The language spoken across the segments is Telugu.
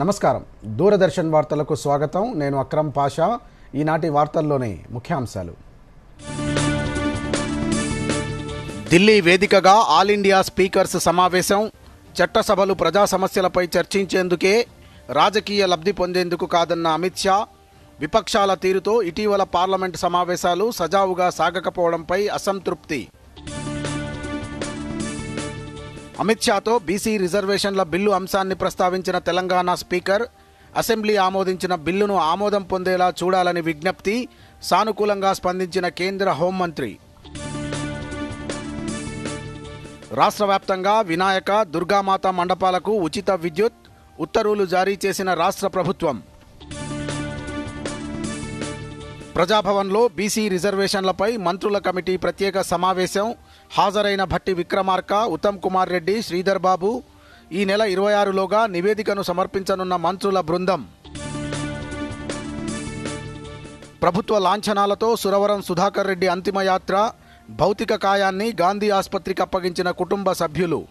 నమస్కారం. దూరదర్శన్ వార్తలకు స్వాగతం. నేను అక్రమ్ పాషా. ఈనాటి వార్తల్లోని ముఖ్యాంశాలు. ఢిల్లీ వేదికగా ఆల్ ఇండియా స్పీకర్స్ సమావేశం. చట్టసభలు ప్రజా సమస్యలపై చర్చించేందుకే, రాజకీయ లబ్ధి పొందేందుకు కాదన్న అమిత్ షా. విపక్షాల తీరుతో ఇటీవల పార్లమెంటు సమావేశాలు సజావుగా సాగకపోవడంపై అసంతృప్తి. అమిత్ షాతో బీసీ రిజర్వేషన్ల బిల్లు అంశాన్ని ప్రస్తావించిన తెలంగాణ స్పీకర్, అసెంబ్లీ ఆమోదించిన బిల్లును ఆమోదం పొందేలా చూడాలని విజ్ఞప్తి. సానుకూలంగా స్పందించిన కేంద్ర హోంమంత్రి. రాష్ట్ర వ్యాప్తంగా వినాయక, దుర్గామాత మండపాలకు ఉచిత విద్యుత్ ఉత్తర్వులు జారీ చేసిన రాష్ట్ర ప్రభుత్వం. ప్రజాభవన్లో బీసీ రిజర్వేషన్లపై మంత్రుల కమిటీ ప్రత్యేక సమావేశం. హాజరైన భట్టి విక్రమార్క, ఉత్తమ్ కుమార్ రెడ్డి, శ్రీధర్ బాబు. ఈ నెల 26లోగా నివేదికను సమర్పించనున్న మంత్రుల బృందం. ప్రభుత్వ లాంఛనాలతో సురవరం సుధాకర్ రెడ్డి అంతిమయాత్ర. భౌతిక కాయాన్ని గాంధీ ఆసుపత్రికి అప్పగించిన కుటుంబ సభ్యులు.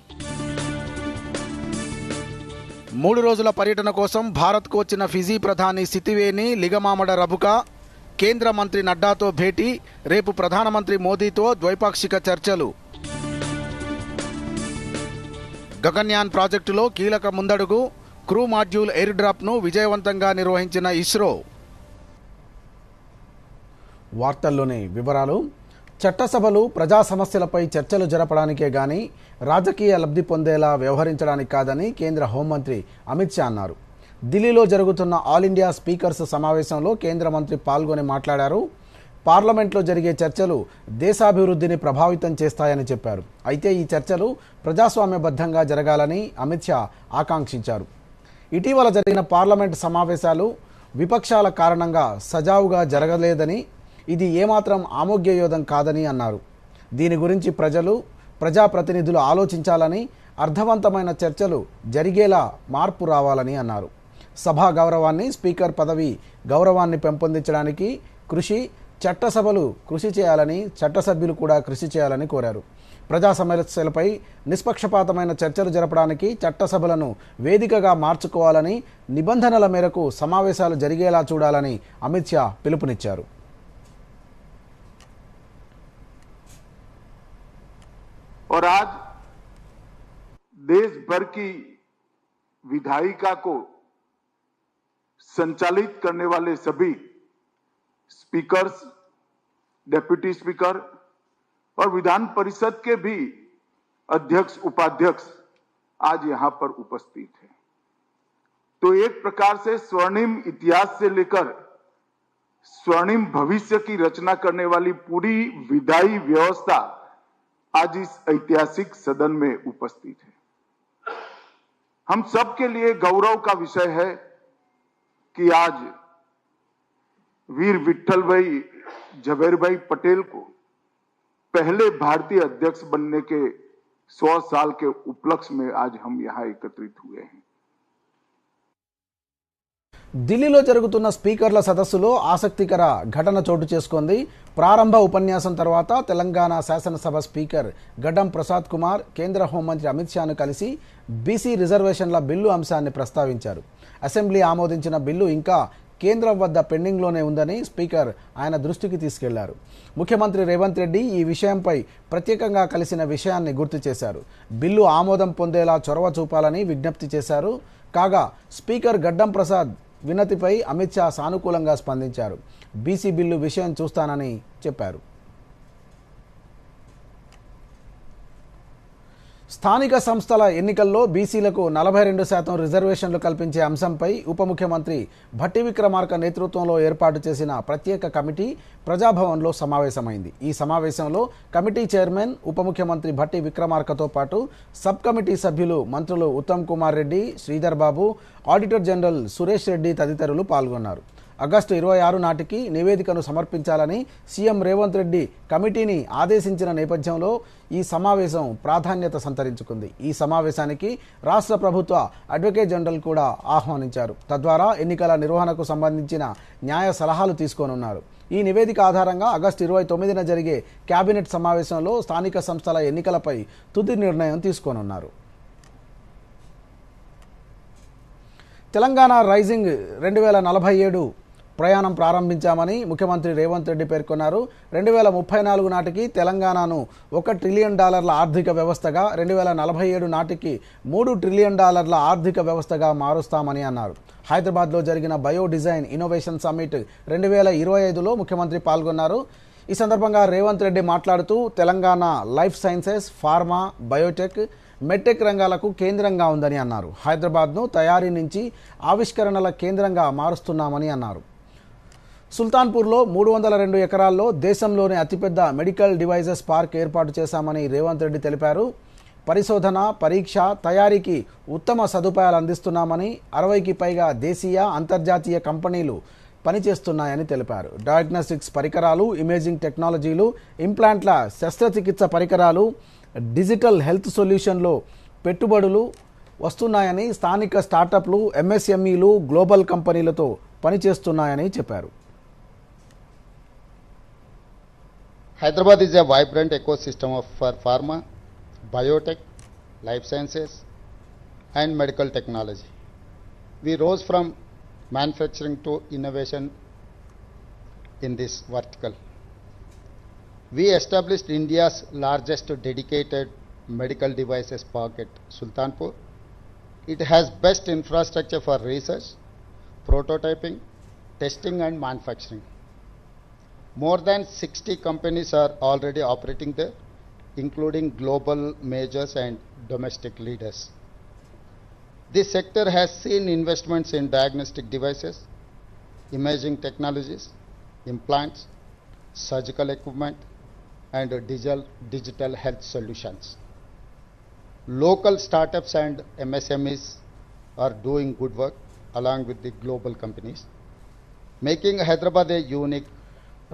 3 రోజుల పర్యటన కోసం భారత్కు వచ్చిన ఫిజీ ప్రధాని సితివేని లిగమామడ రబుక. కేంద్ర మంత్రి నడ్డాతో భేటీ. రేపు ప్రధానమంత్రి మోదీతో ద్వైపాక్షిక చర్చలు. గగన్యాన్ ప్రాజెక్టులో కీలక ముందడుగు. క్రూ మాడ్యూల్ ఎయిర్ డ్రాప్ను విజయవంతంగా నిర్వహించిన ఇస్రో. వార్తల్లోని వివరాలు. చట్టసభలు ప్రజా సమస్యలపై చర్చలు జరపడానికే గాని రాజకీయ లబ్ధి పొందేలా వ్యవహరించడానికి కాదని కేంద్ర హోంమంత్రి అమిత్ షా అన్నారు. ఢిల్లీలో జరుగుతున్న ఆల్ ఇండియా స్పీకర్స్ సమావేశంలో కేంద్ర మంత్రి పాల్గొని మాట్లాడారు. పార్లమెంట్లో జరిగే చర్చలు దేశాభివృద్ధిని ప్రభావితం చేస్తాయని చెప్పారు. అయితే ఈ చర్చలు ప్రజాస్వామ్యబద్ధంగా జరగాలని అమిత్ షా ఆకాంక్షించారు. ఇటీవల జరిగిన పార్లమెంటు సమావేశాలు విపక్షాల కారణంగా సజావుగా జరగలేదని, ఇది ఏమాత్రం ఆమోగ్యయోధం కాదని అన్నారు. దీని గురించి ప్రజాప్రతినిధులు ఆలోచించాలని, అర్థవంతమైన చర్చలు జరిగేలా మార్పు రావాలని అన్నారు. సభా గౌరవాన్ని, స్పీకర్ పదవి గౌరవాన్ని పెంపొందించడానికి చట్టసభలు కృషి చేయాలని, చట్టసభ్యులు కూడా కృషి చేయాలని కోరారు. ప్రజా సమస్యలపై నిష్పక్షపాతమైన చర్చలు జరపడానికి చట్టసభలను వేదికగా మార్చుకోవాలని, నిబంధనల మేరకు సమావేశాలు జరిగేలా చూడాలని అమిత్ షా పిలుపునిచ్చారు. और आज देश भर की विधायिका को संचालित करने वाले सभी स्पीकर्स, डेप्यूटी स्पीकर और विधान परिषद के भी अध्यक्ष, उपाध्यक्ष आज यहां पर उपस्थित हैं। तो एक प्रकार से स्वर्णिम इतिहास से लेकर स्वर्णिम भविष्य की रचना करने वाली पूरी विधायी व्यवस्था आज इस ऐतिहासिक सदन में उपस्थित है। हम सबके लिए गौरव का विषय है कि आज वीर विट्ठल भाई झवेर भाई पटेल को पहले भारतीय अध्यक्ष बनने के 100 साल के उपलक्ष्य में आज हम यहां एकत्रित हुए हैं. ఢిల్లీలో జరుగుతున్న స్పీకర్ల సదస్సులో ఆసక్తికర ఘటన చోటు చేసుకుంది. ప్రారంభ ఉపన్యాసం తర్వాత తెలంగాణ శాసనసభ స్పీకర్ గడ్డం ప్రసాద్ కుమార్ కేంద్ర హోంమంత్రి అమిత్ షాను కలిసి బీసీ రిజర్వేషన్ల బిల్లు అంశాన్ని ప్రస్తావించారు. అసెంబ్లీ ఆమోదించిన బిల్లు ఇంకా కేంద్రం వద్ద పెండింగ్లోనే ఉందని స్పీకర్ ఆయన దృష్టికి తీసుకెళ్లారు. ముఖ్యమంత్రి రేవంత్ రెడ్డి ఈ విషయంపై ప్రత్యేకంగా కలిసిన విషయాన్ని గుర్తు చేశారు. బిల్లు ఆమోదం పొందేలా చొరవ చూపాలని విజ్ఞప్తి చేశారు. కాగా స్పీకర్ గడ్డం ప్రసాద్ వినతిపై అమిత్ షా సానుకూలంగా స్పందించారు. బీసీ బిల్లు విషయం చూస్తానని చెప్పారు. స్థానిక సంస్థల ఎన్నికల్లో బీసీలకు 42% రిజర్వేషన్లు కల్పించే అంశంపై ఉప ముఖ్యమంత్రి భట్టి విక్రమార్క నేతృత్వంలో ఏర్పాటు చేసిన ప్రత్యేక కమిటీ ప్రజాభవన్లో సమావేశమైంది. ఈ సమావేశంలో కమిటీ చైర్మన్ ఉప ముఖ్యమంత్రి భట్టి విక్రమార్కతో పాటు సబ్ కమిటీ సభ్యులు మంత్రులు ఉత్తమ్ కుమార్ రెడ్డి, శ్రీధర్ బాబు, ఆడిటర్ జనరల్ సురేష్ రెడ్డి తదితరులు పాల్గొన్నారు. ఆగస్టు 26 నాటికి నివేదికను సమర్పించాలని సీఎం రేవంత్ రెడ్డి కమిటీని ఆదేశించిన నేపథ్యంలో ఈ సమావేశం ప్రాధాన్యత సంతరించుకుంది. ఈ సమావేశానికి రాష్ట్ర ప్రభుత్వ అడ్వకేట్ జనరల్ కూడా ఆహ్వానించారు. తద్వారా ఎన్నికల నిర్వహణకు సంబంధించిన న్యాయ సలహాలు తీసుకోనున్నారు. ఈ నివేదిక ఆధారంగా ఆగస్టు 29న జరిగే కేబినెట్ సమావేశంలో స్థానిక సంస్థల ఎన్నికలపై తుది నిర్ణయం తీసుకోనున్నారు. తెలంగాణ రైజింగ్ 2047 ప్రయాణం ప్రారంభించామని ముఖ్యమంత్రి రేవంత్ రెడ్డి పేర్కొన్నారు. 2034 నాటికి తెలంగాణను $1 ట్రిలియన్ ఆర్థిక వ్యవస్థగా, 2047 నాటికి $3 ట్రిలియన్ ఆర్థిక వ్యవస్థగా మారుస్తామని అన్నారు. హైదరాబాద్లో జరిగిన బయో డిజైన్ ఇన్నోవేషన్ సమ్మిట్ 2025లో ముఖ్యమంత్రి పాల్గొన్నారు. ఈ సందర్భంగా రేవంత్ రెడ్డి మాట్లాడుతూ Telangana life sciences, pharma, Biotech, medtech రంగాలకు కేంద్రంగా ఉందని అన్నారు. హైదరాబాద్ను తయారీ నుంచి ఆవిష్కరణల కేంద్రంగా మారుస్తున్నామని అన్నారు. సుల్తాన్పూర్లో 302 ఎకరాల్లో దేశంలోనే అతిపెద్ద మెడికల్ డివైజెస్ పార్క్ ఏర్పాటు చేశామని రేవంత్ రెడ్డి తెలిపారు. పరిశోధన, పరీక్ష, తయారీకి ఉత్తమ సదుపాయాలు అందిస్తున్నామని, 60కి పైగా దేశీయ, అంతర్జాతీయ కంపెనీలు పనిచేస్తున్నాయని తెలిపారు. డయాగ్నోస్టిక్స్ పరికరాలు, ఇమేజింగ్ టెక్నాలజీలు, ఇంప్లాంట్ల శస్త్రచికిత్స పరికరాలు, డిజిటల్ హెల్త్ సొల్యూషన్లో పెట్టుబడులు వస్తున్నాయని, స్థానిక స్టార్టప్లు, ఎంఎస్ఎంఈలు గ్లోబల్ కంపెనీలతో పనిచేస్తున్నాయని చెప్పారు. Hyderabad is a vibrant ecosystem for pharma, biotech, life sciences, and medical technology. We rose from manufacturing to innovation in this vertical. We established India's largest dedicated medical devices park at Sultanpur. It has best infrastructure for research, prototyping, testing, and manufacturing. More than 60 companies are already operating there, including global majors and domestic leaders. This sector has seen investments in diagnostic devices, imaging technologies, implants, surgical equipment, and digital health solutions. Local startups and MSMEs are doing good work along with the global companies, making Hyderabad a unique.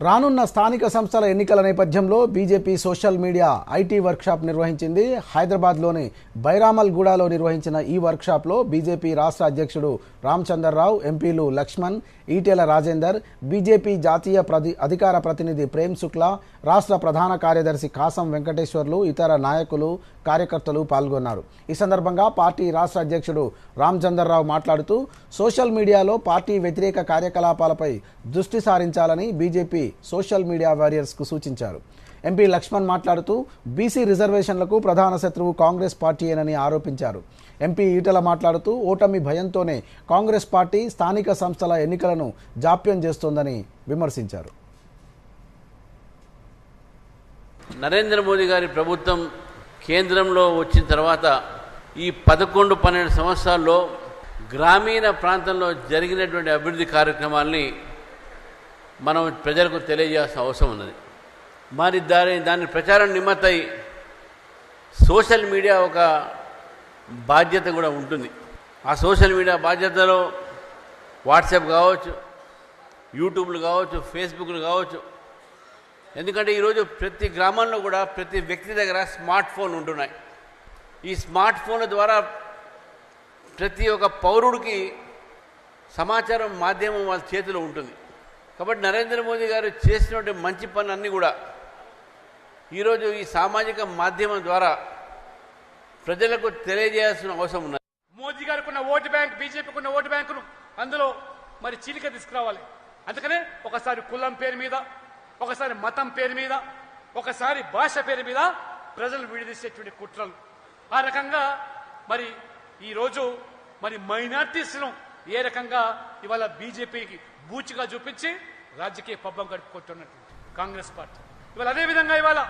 రానున్న స్థానిక సంస్థల ఎన్నికల నేపథ్యంలో BJP social media IT workshop నిర్వహించింది. హైదరాబాద్లోని బైరామల్గూడలో నిర్వహించిన ఈ వర్క్షాప్లో బీజేపీ రాష్ట్ర అధ్యక్షుడు రామచందర్రావు, ఎంపీలు లక్ష్మణ్, ఈటెల రాజేందర్, బీజేపీ జాతీయ అధికార ప్రతినిధి ప్రేమ్ శుక్లా, రాష్ట్ర ప్రధాన కార్యదర్శి కాసం వెంకటేశ్వర్లు, ఇతర నాయకులు, కార్యకర్తలు పాల్గొన్నారు. ఈ సందర్భంగా పార్టీ రాష్ట్ర అధ్యక్షుడు రామచందర్రావు మాట్లాడుతూ సోషల్ మీడియాలో పార్టీ వ్యతిరేక కార్యకలాపాలపై దృష్టి సారించాలని బీజేపీ సోషల్ మీడియా వారియర్స్కు సూచించారు. ఎంపీ లక్ష్మణ్ మాట్లాడుతూ బీసీ రిజర్వేషన్లకు ప్రధాన శత్రువు కాంగ్రెస్ పార్టీయేనని ఆరోపించారు. ఎంపీ ఈటెల మాట్లాడుతూ ఓటమి భయంతోనే కాంగ్రెస్ పార్టీ స్థానిక సంస్థల ఎన్నికలను జాప్యం చేస్తోందని విమర్శించారు. నరేంద్ర మోదీ గారి ప్రభుత్వం కేంద్రంలో వచ్చిన తర్వాత ఈ 11-12 సంవత్సరాల్లో గ్రామీణ ప్రాంతంలో జరిగినటువంటి అభివృద్ధి కార్యక్రమాల్ని మనం ప్రజలకు తెలియజేయాల్సిన అవసరం ఉన్నది. మరి దాని ప్రచారం నిమిత్తమై సోషల్ మీడియా ఒక బాధ్యత కూడా ఉంటుంది. ఆ సోషల్ మీడియా బాధ్యతలో వాట్సాప్ కావచ్చు, యూట్యూబ్లు కావచ్చు, ఫేస్బుక్లు కావచ్చు. ఎందుకంటే ఈరోజు ప్రతి గ్రామంలో కూడా ప్రతి వ్యక్తి దగ్గర స్మార్ట్ ఫోన్ ఉంటున్నాయి. ఈ స్మార్ట్ ఫోన్ల ద్వారా ప్రతి ఒక్క పౌరుడికి సమాచారం మాధ్యమం వాళ్ళ చేతిలో ఉంటుంది. కాబట్టి నరేంద్ర మోదీ గారు చేసినటువంటి మంచి పనులన్నీ కూడా ఈరోజు ఈ సామాజిక మాధ్యమం ద్వారా ప్రజలకు తెలియజేయాల్సిన అవసరం ఉన్నది. మోదీ గారికి ఉన్న ఓటు బ్యాంక్, బీజేపీకి ఉన్న ఓటు బ్యాంకును అందులో మరి చీలిక తీసుకురావాలి. అందుకనే ఒకసారి కులం పేరు మీద, ఒకసారి మతం పేరు మీద, ఒకసారి భాష పేరు మీద ప్రజలు విడదీసేటువంటి కుట్రలు. ఆ రకంగా మరి ఈరోజు మరి మైనార్టీస్ను ఏ రకంగా ఇవాళ బీజేపీకి బూచిగా చూపించి రాజకీయ పబ్బం గడుపుకుంటున్నట్టు కాంగ్రెస్ పార్టీ ఇవాళ అదేవిధంగా ఇవాళ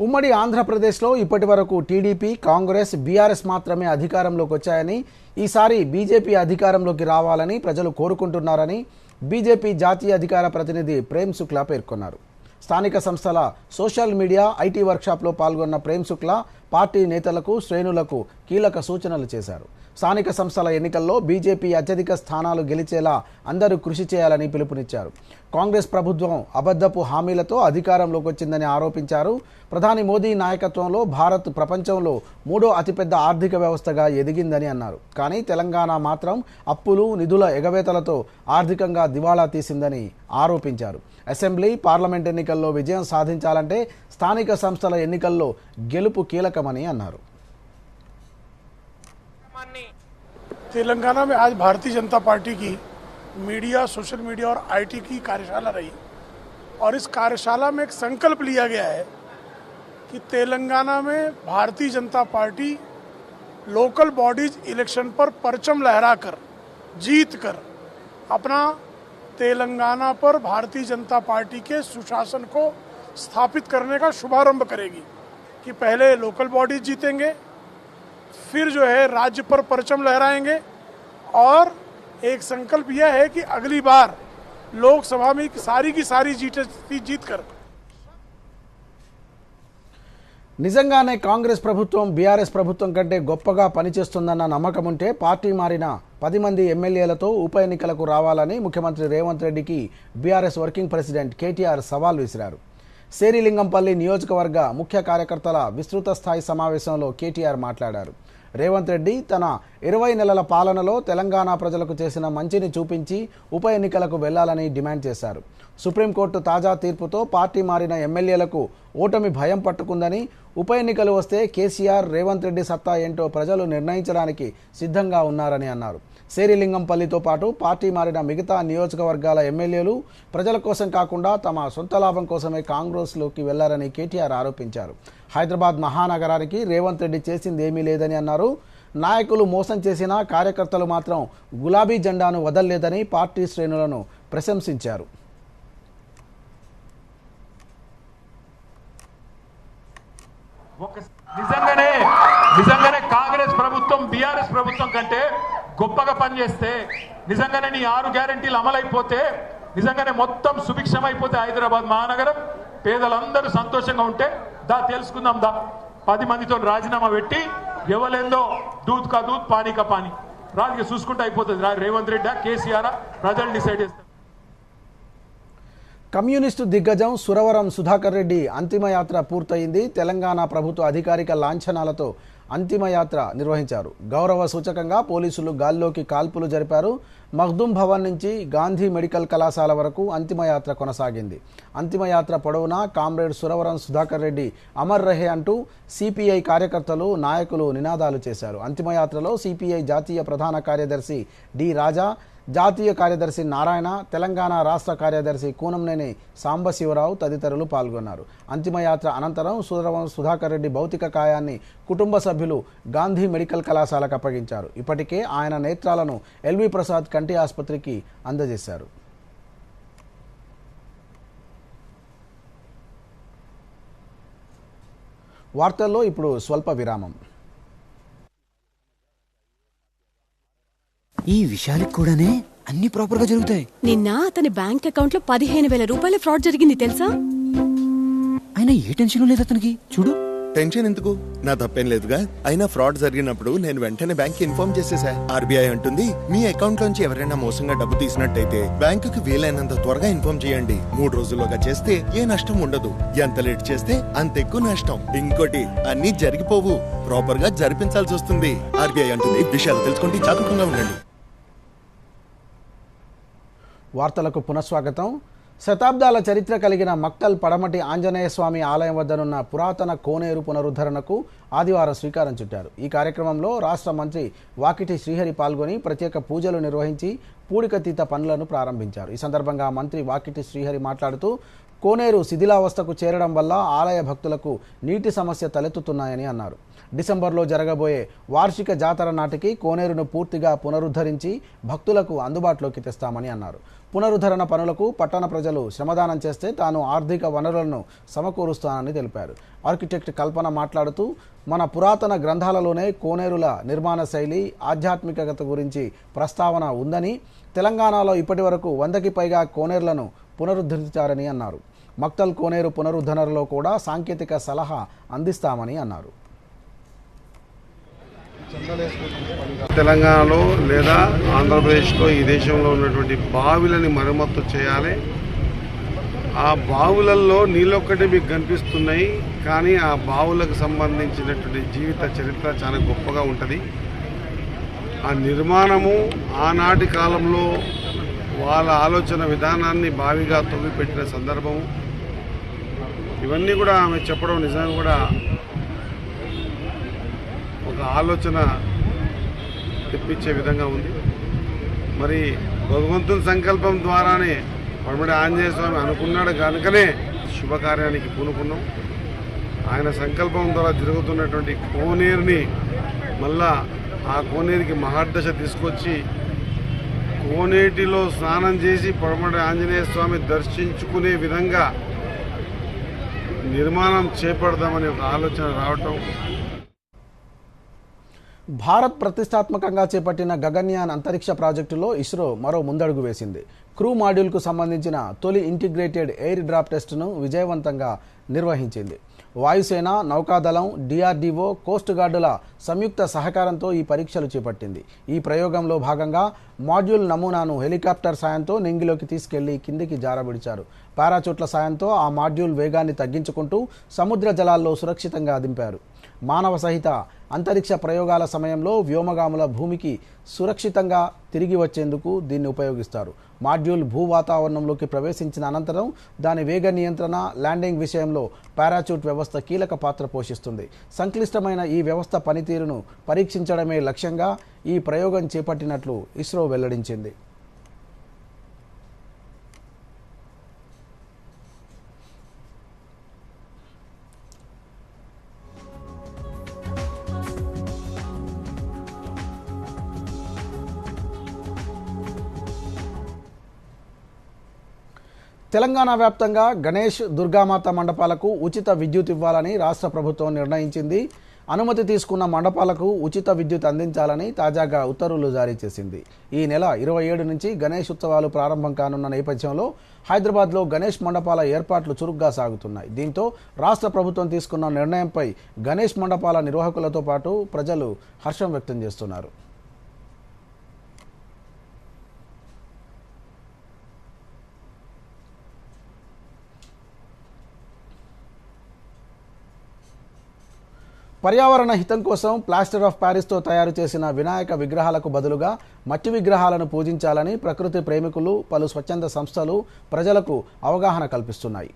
ఉమ్మడి ఆంధ్రప్రదేశ్లో ఇప్పటి వరకు టీడీపీ, కాంగ్రెస్, బీఆర్ఎస్ మాత్రమే అధికారంలోకి వచ్చాయని, ఈసారి బీజేపీ అధికారంలోకి రావాలని ప్రజలు కోరుకుంటున్నారని బీజేపీ జాతీయ అధికార ప్రతినిధి ప్రేమ్ శుక్లా పేర్కొన్నారు. స్థానిక సంస్థల సోషల్ మీడియా ఐటీ వర్క్షాప్లో పాల్గొన్న ప్రేమ్ శుక్లా పార్టీ నేతలకు, శ్రేణులకు కీలక సూచనలు చేశారు. స్థానిక సంస్థల ఎన్నికల్లో బీజేపీ అత్యధిక స్థానాలు గెలిచేలా అందరూ కృషి చేయాలని పిలుపునిచ్చారు. కాంగ్రెస్ ప్రభుత్వం అబద్ధపు హామీలతో అధికారంలోకి వచ్చిందని ఆరోపించారు. ప్రధాని మోదీ నాయకత్వంలో భారత్ ప్రపంచంలో 3వ అతిపెద్ద ఆర్థిక వ్యవస్థగా ఎదిగిందని అన్నారు. కానీ తెలంగాణ మాత్రం అప్పులు, నిధుల ఎగవేతలతో ఆర్థికంగా దివాళా తీసిందని ఆరోపించారు. అసెంబ్లీ, పార్లమెంట్ ఎన్నికల్లో విజయం సాధించాలంటే స్థానిక సంస్థల ఎన్నికల్లో గెలుపు కీలకమని అన్నారు. तेलंगाना में आज भारतीय जनता पार्टी की मीडिया, सोशल मीडिया और आईटी की कार्यशाला रही और इस कार्यशाला में एक संकल्प लिया गया है कि तेलंगाना में Bharatiya Janata party local bodies election पर परचम लहराकर जीत कर अपना तेलंगाना पर भारतीय जनता पार्टी के सुशासन को स्थापित करने का शुभारंभ करेगी कि पहले लोकल बॉडीज जीतेंगे, फिर जो है राज्य पर परचम लहराएंगे और एक संकल्प यह है कि अगली बार लोकसभा में सारी की सारी जीत कर నిజంగానే కాంగ్రెస్ ప్రభుత్వం బీఆర్ఎస్ ప్రభుత్వం కంటే గొప్పగా పనిచేస్తుందన్న నమ్మకం ఉంటే పార్టీ మారిన 10 మంది ఎమ్మెల్యేలతో ఉప ఎన్నికలకు రావాలని ముఖ్యమంత్రి రేవంత్ రెడ్డికి బీఆర్ఎస్ వర్కింగ్ ప్రెసిడెంట్ కేటీఆర్ సవాల్ విసిరారు. శేరిలింగంపల్లి నియోజకవర్గ ముఖ్య కార్యకర్తల విస్తృత స్థాయి సమావేశంలో కేటీఆర్ మాట్లాడారు. రేవంత్ రెడ్డి తన 20 నెలల పాలనలో తెలంగాణ ప్రజలకు చేసిన మంచిని చూపించి ఉప ఎన్నికలకు వెళ్లాలని డిమాండ్ చేశారు. సుప్రీంకోర్టు తాజా తీర్పుతో పార్టీ మారిన ఎమ్మెల్యేలకు ఓటమి భయం పట్టుకుందని, ఉప ఎన్నికలు వస్తే కేసీఆర్, రేవంత్ రెడ్డి సత్తా ఏంటో ప్రజలు నిర్ణయించడానికి సిద్ధంగా ఉన్నారని అన్నారు. శేరిలింగంపల్లితో పాటు పార్టీ మారిన మిగతా నియోజకవర్గాల ఎమ్మెల్యేలు ప్రజల కోసం కాకుండా తమ సొంత లాభం కోసమే కాంగ్రెస్లోకి వెళ్లారని కేటీఆర్ ఆరోపించారు. హైదరాబాద్ మహానగరానికి రేవంత్ రెడ్డి చేసింది ఏమీ లేదని అన్నారు. నాయకులు మోసం చేసినా కార్యకర్తలు మాత్రం గులాబీ జెండాను వదల్లేదని పార్టీ శ్రేణులను ప్రశంసించారు. నిజంగానే కాంగ్రెస్ ప్రభుత్వం బీఆర్ఎస్ ప్రభుత్వం కంటే గొప్పగా పనిచేస్తే, నిజంగానే నీ 6 గ్యారెంటీలు అమలైపోతే, నిజంగానే మొత్తం సుభిక్షమైపోతే హైదరాబాద్ మహానగరం, పేదలందరూ సంతోషంగా ఉంటే తెలుసుకుందాం 10 మందితో రాజీనామా పెట్టి ఎవలేందో దూద్ కా దూద్ పానీ కా పానీ రాజుగా చూసుకుంటే అయిపోతుంది. రేవంత్ రెడ్డి కేసీఆర్ ప్రజలు డిసైడ్ చేస్తారు. కమ్యూనిస్టు దిగ్గజం సురవరం సుధాకర్ రెడ్డి అంతిమయాత్ర పూర్తయింది. తెలంగాణ ప్రభుత్వ అధికారిక లాంఛనాలతో అంతిమయాత్ర నిర్వహించారు. గౌరవ సూచకంగా పోలీసులు గాల్లోకి కాల్పులు జరిపారు. మఖ్దూమ్ భవన్ నుంచి గాంధీ మెడికల్ కళాశాల వరకు అంతిమయాత్ర కొనసాగింది. అంతిమయాత్ర పొడవునా కామ్రేడ్ సురవరం సుధాకర్ రెడ్డి అమర్ రహే అంటూ సిపిఐ కార్యకర్తలు, నాయకులు నినాదాలు చేశారు. అంతిమయాత్రలో సిపిఐ జాతీయ ప్రధాన కార్యదర్శి డి రాజా, జాతీయ కార్యదర్శి నారాయణ, తెలంగాణ రాష్ట్ర కార్యదర్శి కూనంనేని సాంబశివరావు తదితరులు పాల్గొన్నారు. అంతిమయాత్ర అనంతరం సురవరం సుధాకర్ రెడ్డి భౌతిక కాయాన్ని కుటుంబ సభ్యులు గాంధీ మెడికల్ కళాశాలకు అప్పగించారు. ఇప్పటికే ఆయన నేత్రాలను ఎల్వి ప్రసాద్ కంటి ఆసుపత్రికి అందజేశారు. వార్తల్లో ఇప్పుడు స్వల్ప విరామం. ఈ విషయాలకు కూడానే అన్ని ప్రాపర్ గా జరుగుతాయి. నిన్న అతని బ్యాంక్ అకౌంట్ లో 15,000 రూపాయల ఫ్రాడ్ జరిగింది తెలుసా? అయినా ఏ టెన్షన్ లేదు అతనికి. చూడు, టెన్షన్ ఎందుకు, నా తప్పేం లేదుగా. అయినా ఫ్రాడ్ జరిగినప్పుడు నేను వెంటనే బ్యాంక్ ఇన్ఫార్మ్ చేసేసా. ఆర్బీఐ అంటుంది, మీ అకౌంట్ లోంచి ఎవరైనా మోసంగా డబ్బు తీసినట్టయితే బ్యాంకుకి వీలైనంత త్వరగా ఇన్ఫార్మ్ చేయండి. 3 రోజుల్లోగా చేస్తే ఏ నష్టం ఉండదు. ఎంత లేట్ చేస్తే అంత ఎక్కువ నష్టం. ఇంకోటి, అన్ని జరిగిపోవు, ప్రాపర్ గా జరిపించాల్సి వస్తుంది. ఆర్బీఐ అంటుంది, విషయాలు తెలుసుకుంటే జాగ్రత్తగా ఉండండి. వార్తలకు పునఃస్వాగతం. శతాబ్దాల చరిత్ర కలిగిన మక్తల్ పడమటి ఆంజనేయ స్వామి ఆలయం వద్దనున్న పురాతన కోనేరు పునరుద్ధరణకు ఆదివారం శ్రీకారం చుట్టారు. ఈ కార్యక్రమంలో రాష్ట్ర మంత్రి వాకిటి శ్రీహరి పాల్గొని ప్రత్యేక పూజలు నిర్వహించి పూడికతీత పనులను ప్రారంభించారు. ఈ సందర్భంగా మంత్రి వాకిటి శ్రీహరి మాట్లాడుతూ, కోనేరు శిథిలావస్థకు చేరడం వల్ల ఆలయ భక్తులకు నీటి సమస్య తలెత్తుతున్నాయని అన్నారు. డిసెంబర్లో జరగబోయే వార్షిక జాతర నాటికి కోనేరును పూర్తిగా పునరుద్ధరించి భక్తులకు అందుబాటులోకి తెస్తామని అన్నారు. పునరుద్ధరణ పనులకు పట్టణ ప్రజలు శ్రమదానం చేస్తే తాను ఆర్థిక వనరులను సమకూరుస్తానని తెలిపారు. ఆర్కిటెక్ట్ కల్పన మాట్లాడుతూ, మన పురాతన గ్రంథాలలోనే కోనేరుల నిర్మాణ శైలి, ఆధ్యాత్మికత గురించి ప్రస్తావన ఉందని, తెలంగాణలో ఇప్పటి వరకు 100కి పైగా కోనేరులను పునరుద్ధరించారని అన్నారు. మక్తల్ కోనేరు పునరుద్ధరణలో కూడా సాంకేతిక సలహా అందిస్తామని అన్నారు. తెలంగాణలో లేదా ఆంధ్రప్రదేశ్లో, ఈ దేశంలో ఉన్నటువంటి బావిలని మరమ్మత్తు చేయాలి. ఆ బావులలో నీళ్ళొక్కటే మీకు కనిపిస్తున్నాయి, కానీ ఆ బావులకు సంబంధించినటువంటి జీవిత చరిత్ర చాలా గొప్పగా ఉంటుంది. ఆ నిర్మాణము ఆనాటి కాలంలో వాళ్ళ ఆలోచన విధానాన్ని బావిగా తొవ్విపెట్టిన సందర్భము, ఇవన్నీ కూడా ఆమె చెప్పడం నిజంగా కూడా ఒక ఆలోచన తెప్పించే విధంగా ఉంది. మరి భగవంతుని సంకల్పం ద్వారానే పడమటి ఆంజనేయ స్వామి అనుకున్నాడు కనుకనే శుభకార్యానికి పూనుకున్నాం. ఆయన సంకల్పం ద్వారా జరుగుతున్నటువంటి కోనేరుని మళ్ళా ఆ కోనేరుకి మహర్దశ తీసుకొచ్చి కోనేటిలో స్నానం చేసి పడమటి ఆంజనేయ స్వామి దర్శించుకునే విధంగా నిర్మాణం చేపడదామనే ఒక ఆలోచన రావటం. భారత్ ప్రతిష్టాత్మకంగా చేపట్టిన గగన్యాన్ అంతరిక్ష ప్రాజెక్టులో ఇస్రో మరో ముందడుగు వేసింది. క్రూ మాడ్యూల్కు సంబంధించిన తొలి ఇంటిగ్రేటెడ్ ఎయిర్ డ్రాప్ టెస్టును విజయవంతంగా నిర్వహించింది. వాయుసేన, నౌకాదళం, డిఆర్డీఓ, కోస్ట్ గార్డుల సంయుక్త సహకారంతో ఈ పరీక్షలు చేపట్టింది. ఈ ప్రయోగంలో భాగంగా మాడ్యూల్ నమూనాను హెలికాప్టర్ సాయంతో నింగిలోకి తీసుకెళ్లి కిందికి జారబిడిచారు. పారాచూట్ల సాయంతో ఆ మాడ్యూల్ వేగాన్ని తగ్గించుకుంటూ సముద్ర జలాల్లో సురక్షితంగా దింపారు. మానవ సహిత అంతరిక్ష ప్రయోగాల సమయంలో వ్యోమగాముల భూమికి సురక్షితంగా తిరిగి వచ్చేందుకు దీన్ని ఉపయోగిస్తారు. మాడ్యూల్ భూ వాతావరణంలోకి ప్రవేశించిన అనంతరం దాని వేగ నియంత్రణ, ల్యాండింగ్ విషయంలో పారాచూట్ వ్యవస్థ కీలక పాత్ర పోషిస్తుంది. సంక్లిష్టమైన ఈ వ్యవస్థ పనితీరును పరీక్షించడమే లక్ష్యంగా ఈ ప్రయోగం చేపట్టినట్లు ఇస్రో వెల్లడించింది. తెలంగాణ వ్యాప్తంగా గణేష్, దుర్గామాత మండపాలకు ఉచిత విద్యుత్ ఇవ్వాలని రాష్ట్ర ప్రభుత్వం నిర్ణయించింది. అనుమతి తీసుకున్న మండపాలకు ఉచిత విద్యుత్ అందించాలని తాజాగా ఉత్తర్వులు జారీ చేసింది. ఈ నెల 27 నుంచి గణేష్ ఉత్సవాలు ప్రారంభం కానున్న నేపథ్యంలో హైదరాబాద్లో గణేష్ మండపాల ఏర్పాట్లు చురుగ్గా సాగుతున్నాయి. దీంతో రాష్ట్ర ప్రభుత్వం తీసుకున్న నిర్ణయంపై గణేష్ మండపాల నిర్వాహకులతో పాటు ప్రజలు హర్షం వ్యక్తం చేస్తున్నారు. పర్యావరణ హితం కోసం ప్లాస్టర్ ఆఫ్ ప్యారిస్తో తయారు చేసిన వినాయక విగ్రహాలకు బదులుగా మట్టి విగ్రహాలను పూజించాలని ప్రకృతి ప్రేమికులు, పలు స్వచ్ఛంద సంస్థలు ప్రజలకు అవగాహన కల్పిస్తున్నాయి.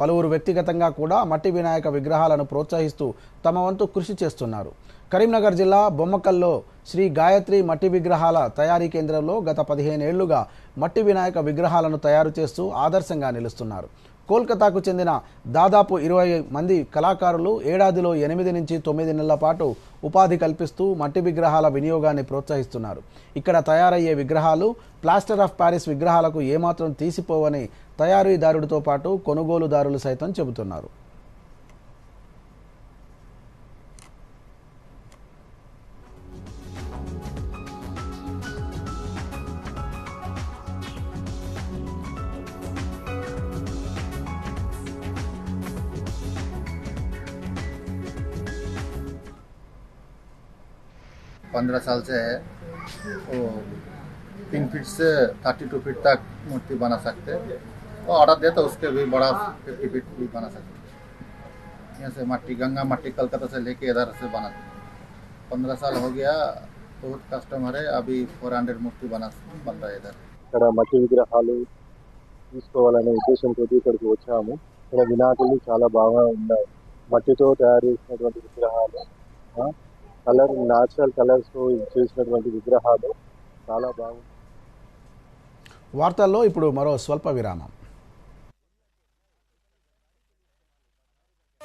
పలువురు వ్యక్తిగతంగా కూడా మట్టి వినాయక విగ్రహాలను ప్రోత్సహిస్తూ తమ వంతు కృషి చేస్తున్నారు. కరీంనగర్ జిల్లా బొమ్మకల్లో శ్రీ గాయత్రి మట్టి విగ్రహాల తయారీ కేంద్రంలో గత 15 ఏళ్లుగా మట్టి వినాయక విగ్రహాలను తయారు చేస్తూ ఆదర్శంగా నిలుస్తున్నారు. కోల్కతాకు చెందిన దాదాపు 20 మంది కళాకారులు ఏడాదిలో 8 నుంచి 9 నెలల పాటు ఉపాధి కల్పిస్తూ మట్టి విగ్రహాల వినియోగాన్ని ప్రోత్సహిస్తున్నారు. ఇక్కడ తయారయ్యే విగ్రహాలు ప్లాస్టర్ ఆఫ్ ప్యారిస్ విగ్రహాలకు ఏమాత్రం తీసిపోవని తయారీదారుడితో పాటు కొనుగోలుదారులు సైతం చెబుతున్నారు. पंद्रह साल से है वो 3 फीट से 32 फीट तक मूर्ति बना सकते हैं और ऑर्डर दे तो उसके भी बड़ा 50 फीट भी बना सकते हैं. यहाँ से मट्टी गंगा मट्टी कलकत्ता से लेके इधर से बना 15 साल हो गया. बहुत कस्टमर है. अभी 400 मूर्ति बन रहा है इधर. ఇక్కడ మట్టి విగ్రహాలు తీసుకోవాలనే ఉద్దేశంతో ఇక్కడికి వచ్చాము. ఇక్కడ వినాయకులు చాలా బాగా ఉన్నాయి. మట్టితో తయారు చేసినటువంటి విగ్రహాలు, కలర్ న్యాచురల్ కలర్స్తో చేసినటువంటి విగ్రహాలు చాలా బాగుంది. వార్తల్లో ఇప్పుడు మరో స్వల్ప విరామం.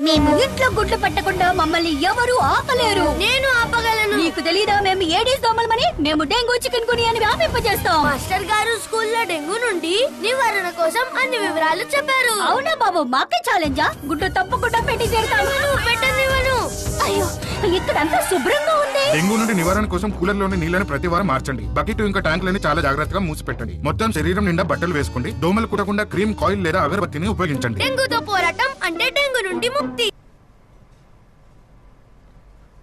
మేము ఇంట్లో గుడ్లు పట్టకుండా మమ్మల్ని ఎవరు ఆపలేరు. నేను ఆపగలను. నీకు తెలీదా మేము ఏడీస్ దోమలమని? మేము డెంగూ చికెన్ గుని అని వ్యాపింపజేస్తాం. మాస్టర్ గారు స్కూల్లో డెంగూ నుండి నివారణ కోసం అన్ని వివరాలు చెప్పారు. అవునా బాబు, మాకే ఛాలెంజా? గుడ్డు తప్పకుండా పెట్టి తీరుతాను. పెట్టనివ్వను. అయ్యో, ఇక్కడంతా శుభ్రంగా ఉంది. డెంగూ నుండి నివారణ కోసం కూలర్ లోని నీళ్లను ప్రతి వారం మార్చండి. బకెట్ ఇంకా ట్యాంకులని చాలా జాగ్రత్తగా మూసిపెట్టండి. మొత్తం శరీరం నిండా బట్టలు వేసుకోండి. దోమలు కుట్టకుండా క్రీమ్, కాయిల్ లేదా అగరబత్తిని ఉపయోగించండి. డెంగూతో పోరాటం అంటే డెంగూ నుండి ముక్తి.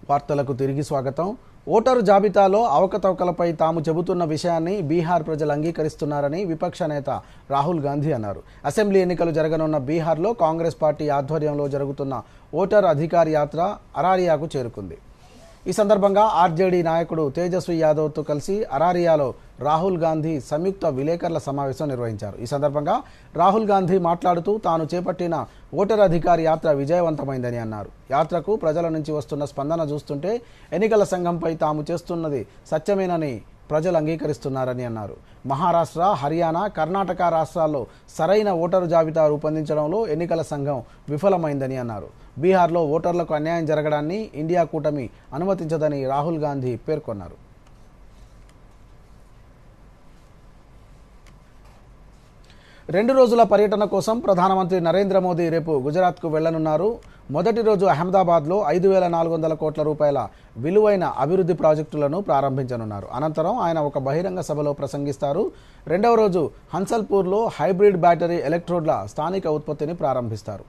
వార్తలకు తిరిగి స్వాగతం. ఓటరు జాబితాలో అవకతవకలపై తాము చెబుతున్న విషయాన్ని బీహార్ ప్రజలు అంగీకరిస్తున్నారని విపక్ష నేత రాహుల్ గాంధీ అన్నారు. అసెంబ్లీ ఎన్నికలు జరగనున్న బీహార్లో కాంగ్రెస్ పార్టీ ఆధ్వర్యంలో జరుగుతున్న ఓటర్ అధికార్ యాత్ర అరారియాకు చేరుకుంది. ఈ సందర్భంగా ఆర్జేడీ నాయకుడు తేజస్వి యాదవ్తో కలిసి అరారియాలో రాహుల్ గాంధీ సంయుక్త విలేకరుల సమావేశం నిర్వహించారు. ఈ సందర్భంగా రాహుల్ గాంధీ మాట్లాడుతూ తాను చేపట్టిన ఓటర్ అధికార్ యాత్ర విజయవంతమైందని అన్నారు. యాత్రకు ప్రజల నుంచి వస్తున్న స్పందన చూస్తుంటే ఎన్నికల సంఘంపై తాము చేస్తున్నది సత్యమేనని ప్రజలు అంగీకరిస్తున్నారని అన్నారు. మహారాష్ట్ర, హర్యానా, కర్ణాటక రాష్ట్రాల్లో సరైన ఓటరు జాబితా రూపొందించడంలో ఎన్నికల సంఘం విఫలమైందని అన్నారు. బీహార్లో ఓటర్లకు అన్యాయం జరగడాన్ని ఇండియా కూటమి అనుమతించదని రాహుల్ గాంధీ పేర్కొన్నారు. రెండు రోజుల పర్యటన కోసం ప్రధానమంత్రి నరేంద్ర మోదీ రేపు గుజరాత్కు వెళ్లనున్నారు. మొదటి రోజు అహ్మదాబాద్లో 5,400 కోట్ల రూపాయల విలువైన అభివృద్ధి ప్రాజెక్టులను ప్రారంభించనున్నారు. అనంతరం ఆయన ఒక బహిరంగ సభలో ప్రసంగిస్తారు. రెండవ రోజు హన్సల్పూర్లో హైబ్రిడ్ బ్యాటరీ ఎలక్ట్రోడ్ల స్థానిక ఉత్పత్తిని ప్రారంభిస్తారు.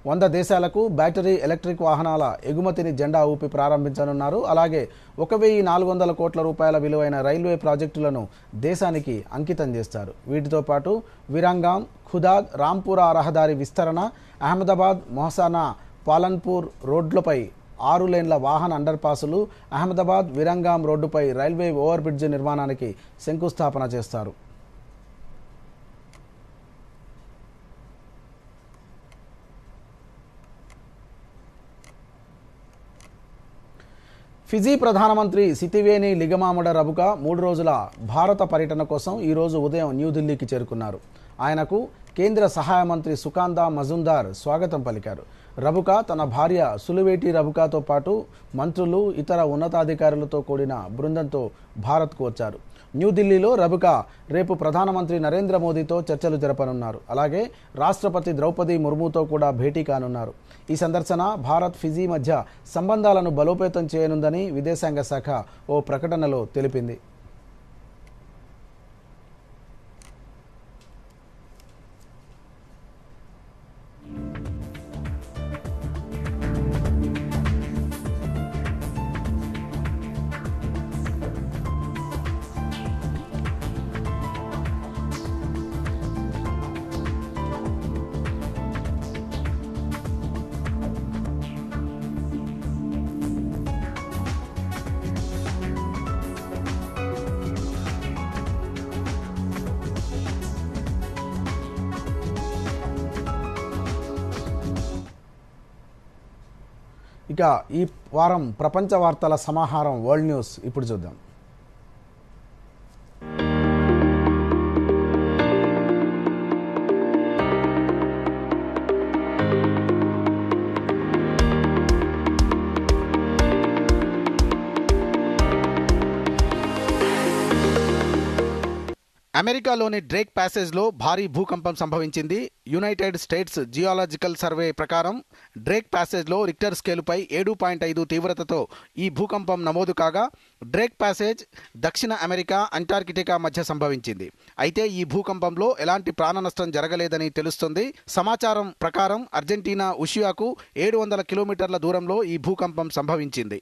100 దేశాలకు బ్యాటరీ ఎలక్ట్రిక్ వాహనాల ఎగుమతిని జెండా ఊపి ప్రారంభించనున్నారు. అలాగే 1,400 కోట్ల రూపాయల విలువైన రైల్వే ప్రాజెక్టులను దేశానికి అంకితం చేస్తారు. వీటితో పాటు విరంగాం, ఖుదాద్, రాంపురా రహదారి విస్తరణ, అహ్మదాబాద్, మొహసానా, పాలన్పూర్ రోడ్లపై 6 లేన్ల వాహన అండర్ పాసులు, అహ్మదాబాద్ విరంగాం రోడ్డుపై రైల్వే ఓవర్ బ్రిడ్జ్ నిర్మాణానికి శంకుస్థాపన చేస్తారు. ఫిజీ ప్రధానమంత్రి సితివేని లిగమాముడ రబుక 3 రోజుల భారత పర్యటన కోసం ఈరోజు ఉదయం న్యూఢిల్లీకి చేరుకున్నారు. ఆయనకు కేంద్ర సహాయ మంత్రి సుకాందా మజుందార్ స్వాగతం పలికారు. రబుక తన భార్య సులువేటి రబుకాతో పాటు మంత్రులు, ఇతర ఉన్నతాధికారులతో కూడిన బృందంతో భారత్కు వచ్చారు. న్యూఢిల్లీలో రబుక రేపు ప్రధానమంత్రి నరేంద్ర మోదీతో చర్చలు జరపనున్నారు. అలాగే రాష్ట్రపతి ద్రౌపది ముర్ముతో కూడా భేటీ కానున్నారు. ఈ సందర్శన భారత్, ఫిజీ మధ్య సంబంధాలను బలోపేతం చేయనుందని విదేశాంగ శాఖ ఓ ప్రకటనలో తెలిపింది. ఇక ఈ వారం ప్రపంచ వార్తల సమాహారం వరల్డ్ న్యూస్ ఇప్పుడు చూద్దాం. అమెరికాలోని డ్రేక్ ప్యాసేజ్లో భారీ భూకంపం సంభవించింది. యునైటెడ్ స్టేట్స్ జియాలజికల్ సర్వే ప్రకారం డ్రేక్ ప్యాసేజ్లో రిక్టర్ స్కేలుపై 7.5 తీవ్రతతో ఈ భూకంపం నమోదు కాగా, డ్రేక్ ప్యాసేజ్ దక్షిణ అమెరికా, అంటార్కిటికా మధ్య సంభవించింది. అయితే ఈ భూకంపంలో ఎలాంటి ప్రాణ నష్టం జరగలేదని తెలుస్తుంది. సమాచారం ప్రకారం అర్జెంటీనా ఉషియాకు 700 కిలోమీటర్ల దూరంలో ఈ భూకంపం సంభవించింది.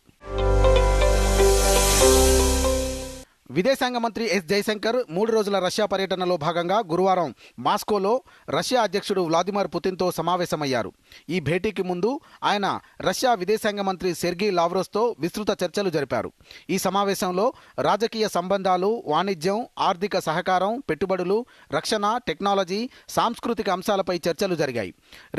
విదేశాంగ మంత్రి ఎస్ జయశంకర్ 3 రోజుల రష్యా పర్యటనలో భాగంగా గురువారం మాస్కోలో రష్యా అధ్యక్షుడు వ్లాదిమిర్ పుతిన్తో సమావేశమయ్యారు. ఈ భేటీకి ముందు ఆయన రష్యా విదేశాంగ మంత్రి సెర్గీ లావ్రోవ్తో విస్తృత చర్చలు జరిపారు. ఈ సమావేశంలో రాజకీయ సంబంధాలు, వాణిజ్యం, ఆర్థిక సహకారం, పెట్టుబడులు, రక్షణ, టెక్నాలజీ, సాంస్కృతిక అంశాలపై చర్చలు జరిగాయి.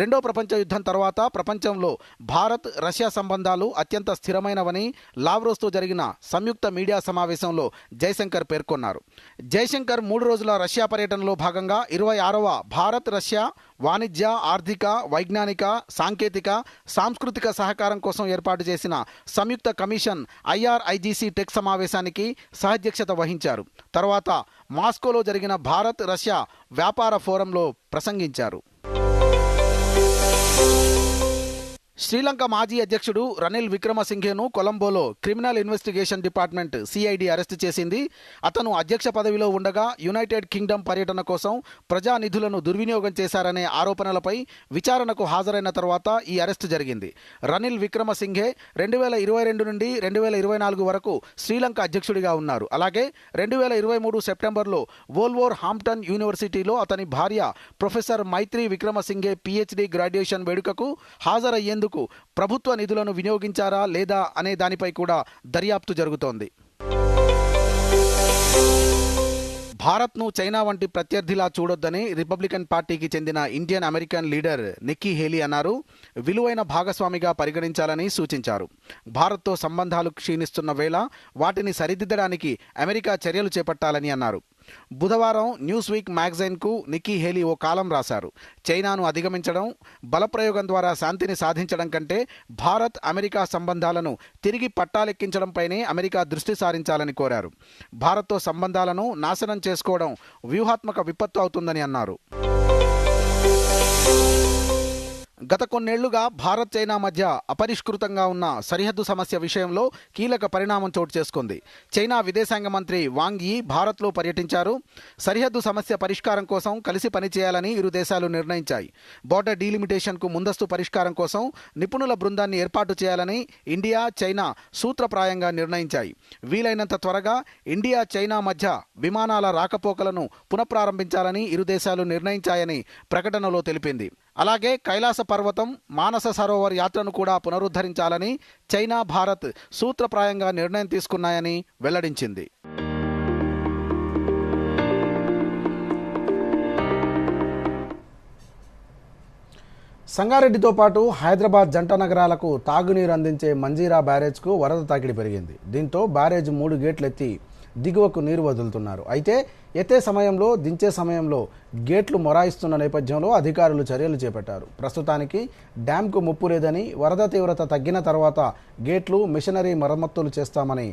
రెండో ప్రపంచ యుద్ధం తర్వాత ప్రపంచంలో భారత్, రష్యా సంబంధాలు అత్యంత స్థిరమైనవని లావ్రోవ్తో జరిగిన సంయుక్త మీడియా సమావేశంలో జయశంకర్ పేర్కొన్నారు. జయశంకర్ 3 రోజుల రష్యా పర్యటనలో భాగంగా 26వ భారత్ రష్యా వాణిజ్య, ఆర్థిక, వైజ్ఞానిక, సాంకేతిక, సాంస్కృతిక సహకారం కోసం ఏర్పాటు చేసిన సంయుక్త కమిషన్ IRIGC టెక్ సమావేశానికి సహాధ్యక్షత వహించారు. తర్వాత మాస్కోలో జరిగిన భారత్ రష్యా వ్యాపార ఫోరంలో ప్రసంగించారు. శ్రీలంక మాజీ అధ్యక్షుడు రనిల్ విక్రమసింఘేను కొలంబోలో criminal investigation department CID arrest చేసింది. అతను అధ్యక్ష పదవిలో ఉండగా యునైటెడ్ కింగ్డమ్ పర్యటన కోసం ప్రజానిధులను దుర్వినియోగం చేశారనే ఆరోపణలపై విచారణకు హాజరైన తర్వాత ఈ అరెస్టు జరిగింది. రనిల్ విక్రమసింఘే 2022 నుండి 2024 వరకు శ్రీలంక అధ్యక్షుడిగా ఉన్నారు. అలాగే 2023 సెప్టెంబర్లో వోల్వోర్ హాంప్టన్ యూనివర్సిటీలో అతని భార్య ప్రొఫెసర్ మైత్రి విక్రమసింఘే PhD గ్రాడ్యుయేషన్ వేడుకకు హాజరయ్యేందుకు ప్రభుత్వ నిధులను వినియోగించారా లేదా అనే దానిపై కూడా దర్యాప్తు జరుగుతోంది. భారత్ను చైనా వంటి ప్రత్యర్థిలా చూడొద్దని రిపబ్లికన్ పార్టీకి చెందిన Indian American leader Nikki Haley అన్నారు. విలువైన భాగస్వామిగా పరిగణించాలని సూచించారు. భారత్తో సంబంధాలు క్షీణిస్తున్న వేళ వాటిని సరిదిద్దడానికి అమెరికా చర్యలు చేపట్టాలని అన్నారు. బుధవారం న్యూస్ వీక్ మ్యాగజైన్కు నిక్కీ హేలీ ఓ కాలం రాశారు. చైనాను అధిగమించడం, బలప్రయోగం ద్వారా శాంతిని సాధించడం కంటే భారత్ అమెరికా సంబంధాలను తిరిగి పట్టాలెక్కించడంపైనే అమెరికా దృష్టి సారించాలని కోరారు. భారత్తో సంబంధాలను నాశనం చేసుకోవడం వ్యూహాత్మక విపత్తు అవుతుందని అన్నారు. గత కొన్నేళ్లుగా భారత్ చైనా మధ్య అపరిష్కృతంగా ఉన్న సరిహద్దు సమస్య విషయంలో కీలక పరిణామం చోటు చేసుకుంది. చైనా విదేశాంగ మంత్రి వాంగ్ యీ భారత్లో పర్యటించారు. సరిహద్దు సమస్య పరిష్కారం కోసం కలిసి పనిచేయాలని ఇరు దేశాలు నిర్ణయించాయి. బోర్డర్ డీలిమిటేషన్కు ముందస్తు పరిష్కారం కోసం నిపుణుల బృందాన్ని ఏర్పాటు చేయాలని ఇండియా, చైనా సూత్రప్రాయంగా నిర్ణయించాయి. వీలైనంత త్వరగా ఇండియా, చైనా మధ్య విమానాల రాకపోకలను పునఃప్రారంభించాలని ఇరు దేశాలు నిర్ణయించాయని ప్రకటనలో తెలిపింది. అలాగే కైలాస పర్వతం, మానస సరోవర్ యాత్రను కూడా పునరుద్ధరించాలని చైనా, భారత్ సూత్రప్రాయంగా నిర్ణయం తీసుకున్నాయని వెల్లడించింది. సంగారెడ్డితో పాటు హైదరాబాద్ జంట నగరాలకు తాగునీరు అందించే మంజీరా బ్యారేజ్కు వరద తాకిడి పెరిగింది. దీంతో బ్యారేజ్ 3 గేట్లు ఎత్తి దిగువకు నీరు వదులుతున్నారు. అయితే ఎత్తే సమయంలో, దించే సమయంలో గేట్లు మొరాయిస్తున్న నేపథ్యంలో అధికారులు చర్యలు చేపట్టారు. ప్రస్తుతానికి డ్యాంకు ముప్పు లేదని, వరద తీవ్రత తగ్గిన తర్వాత గేట్లు, మిషనరీ మరమ్మతులు చేస్తామని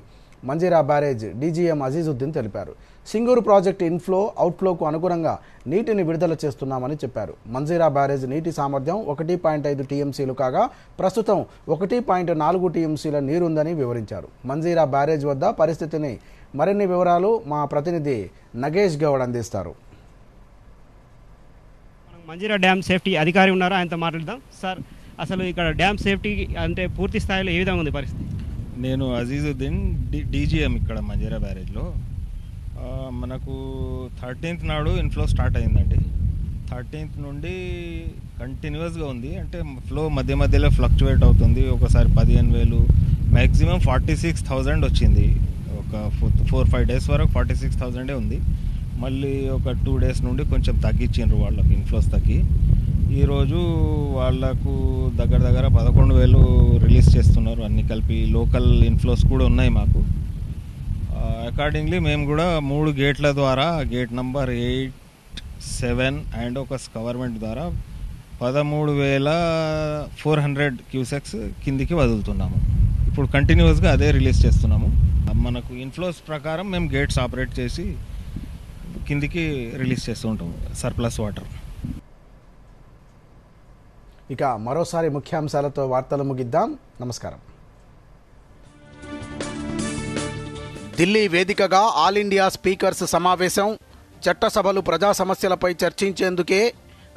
మంజీరా బ్యారేజ్ డీజీఎం అజీజుద్దీన్ తెలిపారు. సింగూరు ప్రాజెక్టు ఇన్ఫ్లో, అవుట్ఫ్లోకు అనుగుణంగా నీటిని విడుదల చేస్తున్నామని చెప్పారు. మంజీరా బ్యారేజ్ నీటి సామర్థ్యం 1.5 టీఎంసీలు కాగా ప్రస్తుతం 1.4 టీఎంసీల నీరుందని వివరించారు. మంజీరా బ్యారేజ్ వద్ద పరిస్థితిని మరిన్ని వివరాలు మా ప్రతినిధి నగేష్ గౌడ్ అందిస్తారు. మంజీరా డ్యామ్ సేఫ్టీ అధికారి ఉన్నారు, ఆయనతో మాట్లాడదాం. సార్, అసలు ఇక్కడ డ్యామ్ సేఫ్టీ అంటే పూర్తి స్థాయిలో ఏ విధంగా ఉంది పరిస్థితి? నేను అజీజుద్దీన్, డీజీఎం ఇక్కడ మంజీరా బ్యారేజ్లో. మనకు 13th నాడు ఇన్ఫ్లో స్టార్ట్ అయిందండి. 13th నుండి కంటిన్యూస్గా ఉంది. అంటే ఫ్లో మధ్య మధ్యలో ఫ్లక్చువేట్ అవుతుంది. ఒకసారి 15,000, మ్యాక్సిమం 46,000 వచ్చింది. ఒక 4-5 డేస్ వరకు 46,000 ఉంది. మళ్ళీ ఒక 2 డేస్ నుండి కొంచెం తగ్గించిండ్రు వాళ్ళకి, ఇన్ఫ్లోస్ తగ్గి. ఈరోజు వాళ్లకు దగ్గర 11,000 రిలీజ్ చేస్తున్నారు. అన్ని కలిపి లోకల్ ఇన్ఫ్లోస్ కూడా ఉన్నాయి మాకు. అకార్డింగ్లీ మేము కూడా 3 గేట్ల ద్వారా, గేట్ నంబర్ 8, 7 అండ్ ఒక గవర్నమెంట్ ద్వారా 13,400 క్యూసెక్స్ కిందికి వదులుతున్నాము. ఇప్పుడు కంటిన్యూస్గా అదే రిలీజ్ చేస్తున్నాము. మనకు ఇన్ఫ్లోస్ ప్రకారం మేము గేట్స్ ఆపరేట్ చేసి కిందికి రిలీజ్ చేస్తూ ఉంటాము సర్ప్లస్ వాటర్. ఇక మరోసారి ముఖ్యాంశాలతో వార్తలు ముగిద్దాం. నమస్కారం. ఢిల్లీ వేదికగా ఆల్ ఇండియా స్పీకర్స్ సమావేశం. చట్టసభలు ప్రజా సమస్యలపై చర్చించేందుకే,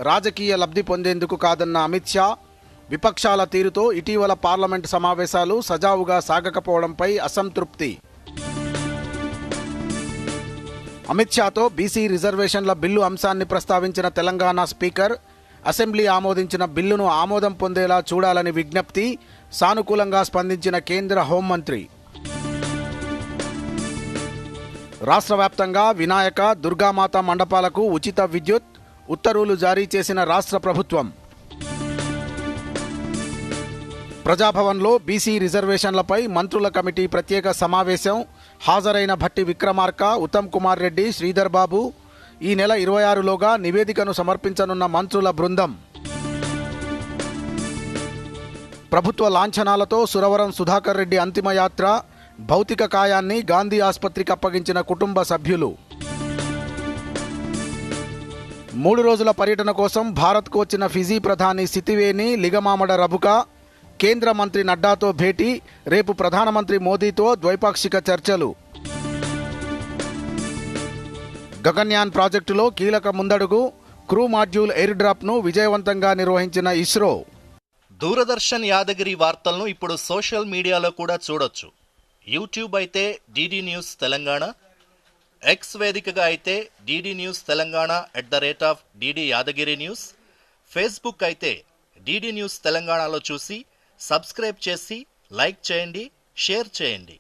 రాజకీయ లబ్ధి పొందేందుకు కాదన్న అమిత్ షా. విపక్షాల తీరుతో ఇటీవల పార్లమెంటు సమావేశాలు సజావుగా సాగకపోవడంపై అసంతృప్తి. అమిత్ షాతో బీసీ రిజర్వేషన్ల బిల్లు అంశాన్ని ప్రస్తావించిన తెలంగాణ స్పీకర్. అసెంబ్లీ ఆమోదించిన బిల్లును ఆమోదం పొందేలా చూడాలని విజ్ఞప్తి. సానుకూలంగా స్పందించిన కేంద్ర హోంమంత్రి. రాష్ట్ర వ్యాప్తంగా వినాయక, దుర్గామాత మండపాలకు ఉచిత విద్యుత్ ఉత్తర్వులు జారీ చేసిన రాష్ట్ర ప్రభుత్వం. ప్రజాభవన్లో బీసీ రిజర్వేషన్లపై మంత్రుల కమిటీ ప్రత్యేక సమావేశం. హాజరైన భట్టి విక్రమార్క, ఉత్తమ్ కుమార్ రెడ్డి, శ్రీధర్ బాబు. ఈ నెల 26లోగా నివేదికను సమర్పించనున్న మంత్రుల బృందం. ప్రభుత్వ లాంఛనాలతో సురవరం సుధాకర్ రెడ్డి అంతిమయాత్ర. భౌతిక కాయాన్ని గాంధీ ఆసుపత్రికి అప్పగించిన కుటుంబ సభ్యులు. 3 రోజుల పర్యటన కోసం భారత్కు వచ్చిన ఫిజీ ప్రధాని సితివేని లిగమామడ రబుక. కేంద్ర మంత్రి నడ్డాతో భేటీ. రేపు ప్రధానమంత్రి మోదీతో ద్వైపాక్షిక చర్చలు. గగన్యాన్ ప్రాజెక్టులో కీలక ముందడుగు. క్రూ మాడ్యూల్ ఎయిర్ డ్రాప్ను విజయవంతంగా నిర్వహించిన ఇస్రో. దూరదర్శన్ యాదగిరి వార్తలను ఇప్పుడు సోషల్ మీడియాలో కూడా చూడొచ్చు. యూట్యూబ్ అయితే డిడి న్యూస్ తెలంగాణ, ఎక్స్ వేదికగా అయితే DD news Telangana @DD Yadagiri news, Facebook అయితే డిడి న్యూస్ తెలంగాణలో చూసి సబ్స్క్రైబ్ చేసి లైక్ చేయండి, షేర్ చేయండి.